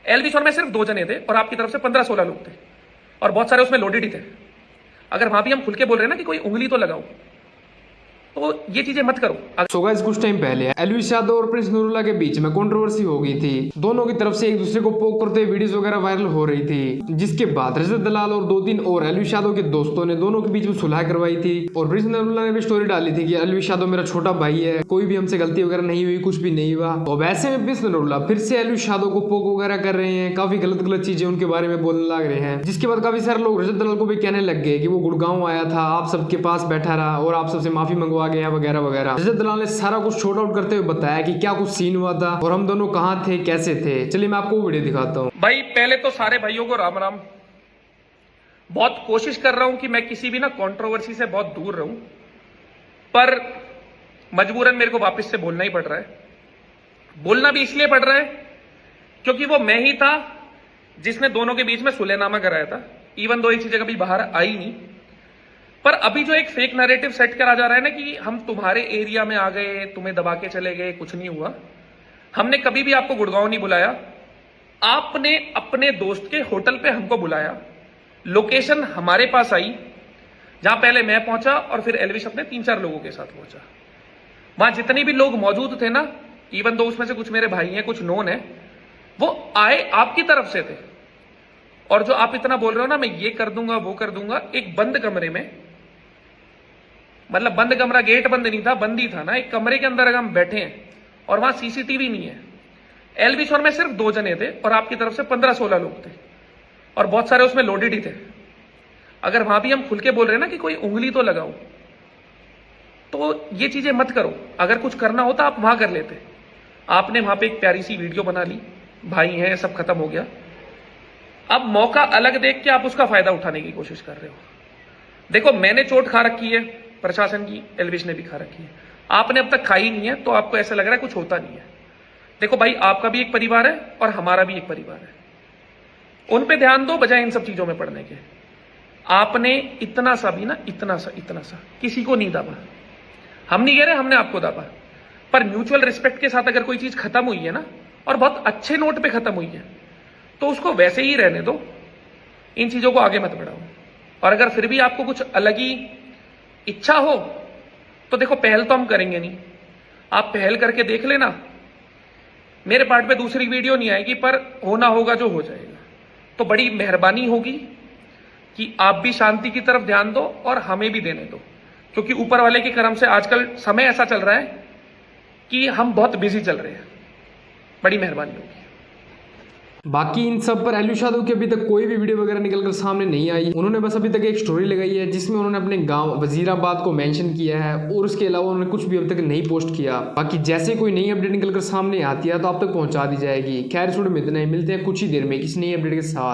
LB शोर में सिर्फ 2 जने थे और आपकी तरफ से 15-16 लोग थे और बहुत सारे उसमें लोडेड ही थे। अगर वहां भी हम खुल के बोल रहे हैं ना कि कोई उंगली तो लगाओ, तो ये चीजें मत करो। सो गाइस, कुछ टाइम पहले एलविश यादव और प्रिंस नूरुल्लाह के बीच में कंट्रोवर्सी हो गई थी। दोनों की तरफ से एक दूसरे को पोक करते हुए वीडियोस वगैरह वायरल हो रही थी, जिसके बाद रजत दलाल और 2-3 और एलविश यादव के दोस्तों ने दोनों के बीच में सुलह करवाई थी। और प्रिंस नूरुल्लाह ने भी स्टोरी डाली थी कि एलविश यादव मेरा छोटा भाई है, कोई भी हमसे गलती वगैरह नहीं हुई, कुछ भी नहीं हुआ। और वैसे में प्रिंस नूरुल्लाह फिर से एलविश यादव को पोक वगैरह कर रहे हैं, काफी गलत गलत चीजें उनके बारे में बोलने लग रहे हैं, जिसके बाद काफी सारे लोग रजत दलाल को भी कहने लग गए कि वो गुड़गांव आया था, आप सबके पास बैठा रहा और आप सबसे माफी मंगवा गया वगैरह वगैरह। रजत दलाल ने सारा कुछ शॉर्ट आउट करते हुए बताया कि क्या कुछ सीन हुआ था और हम दोनों कहां थे, कैसे थे। चलिए मैं आपको वीडियो दिखाता हूं। भाई पहले तो सारे भाइयों को राम राम। बहुत कोशिश कर रहा हूं कि मैं किसी भी ना कंट्रोवर्सी से बहुत दूर रहूं, पर मजबूरन मेरे को वापस से बोलना ही पड़ रहा है। बोलना भी इसलिए पड़ रहा है क्योंकि वो मैं ही था जिसने दोनों के बीच में सुलहनामा कराया था। इवन दो ये चीजें कभी बाहर आई नहीं, पर अभी जो एक फेक नैरेटिव सेट करा जा रहा है ना कि हम तुम्हारे एरिया में आ गए, तुम्हें दबा के चले गए, कुछ नहीं हुआ। हमने कभी भी आपको गुड़गांव नहीं बुलाया, आपने अपने दोस्त के होटल पे हमको बुलाया। लोकेशन हमारे पास आई, जहां पहले मैं पहुंचा और फिर एलविश अपने 3-4 लोगों के साथ पहुंचा। वहां जितने भी लोग मौजूद थे ना, इवन दो उसमें से कुछ मेरे भाई हैं, कुछ नोन है, वो आए आपकी तरफ से थे। और जो आप इतना बोल रहे हो ना मैं ये कर दूंगा वो कर दूंगा, एक बंद कमरे में, मतलब बंद कमरा, गेट बंद नहीं था, बंद ही था ना, एक कमरे के अंदर अगर हम बैठे हैं और वहां सीसीटीवी नहीं है। एलबी शोर में सिर्फ 2 जने थे और आपकी तरफ से 15-16 लोग थे और बहुत सारे उसमें लोडेड ही थे। अगर वहां भी हम खुल के बोल रहे हैं ना कि कोई उंगली तो लगाओ, तो ये चीजें मत करो। अगर कुछ करना होता आप वहां कर लेते। आपने वहां पे एक प्यारी सी वीडियो बना ली, भाई हैं, सब खत्म हो गया। अब मौका अलग देख के आप उसका फायदा उठाने की कोशिश कर रहे हो। देखो मैंने चोट खा रखी है प्रशासन की, एलविश ने भी खा रखी है, आपने अब तक खाई नहीं है, तो आपको ऐसा लग रहा है कुछ होता नहीं है। देखो भाई, आपका भी एक परिवार है और हमारा भी एक परिवार है, उन पे ध्यान दो बजाय इन सब चीजों में पड़ने के। आपने इतना सा भी ना, इतना सा किसी को नहीं दाबा। हम नहीं कह रहे हमने आपको दाबा, पर म्यूचुअल रिस्पेक्ट के साथ अगर कोई चीज खत्म हुई है ना, और बहुत अच्छे नोट पे खत्म हुई है, तो उसको वैसे ही रहने दो, इन चीजों को आगे मत बढ़ाओ। और अगर फिर भी आपको कुछ अलग ही इच्छा हो तो देखो, पहल तो हम करेंगे नहीं, आप पहल करके देख लेना। मेरे पार्ट पे दूसरी वीडियो नहीं आएगी, पर होना होगा जो हो जाएगा। तो बड़ी मेहरबानी होगी कि आप भी शांति की तरफ ध्यान दो और हमें भी देने दो, क्योंकि ऊपर वाले के करम से आजकल समय ऐसा चल रहा है कि हम बहुत बिजी चल रहे हैं। बड़ी मेहरबानी होगी। बाकी इन सब पर एलविश यादव की अभी तक कोई भी वीडियो वगैरह निकलकर सामने नहीं आई। उन्होंने बस अभी तक एक स्टोरी लगाई है जिसमें उन्होंने अपने गांव वजीराबाद को मेंशन किया है, और उसके अलावा उन्होंने कुछ भी अभी तक नहीं पोस्ट किया। बाकी जैसे कोई नई अपडेट निकलकर सामने आती है तो आप तक पहुंचा दी जाएगी। खैर, इस वीडियो में इतना ही, मिलते हैं कुछ ही देर में किसी नई अपडेट के साथ।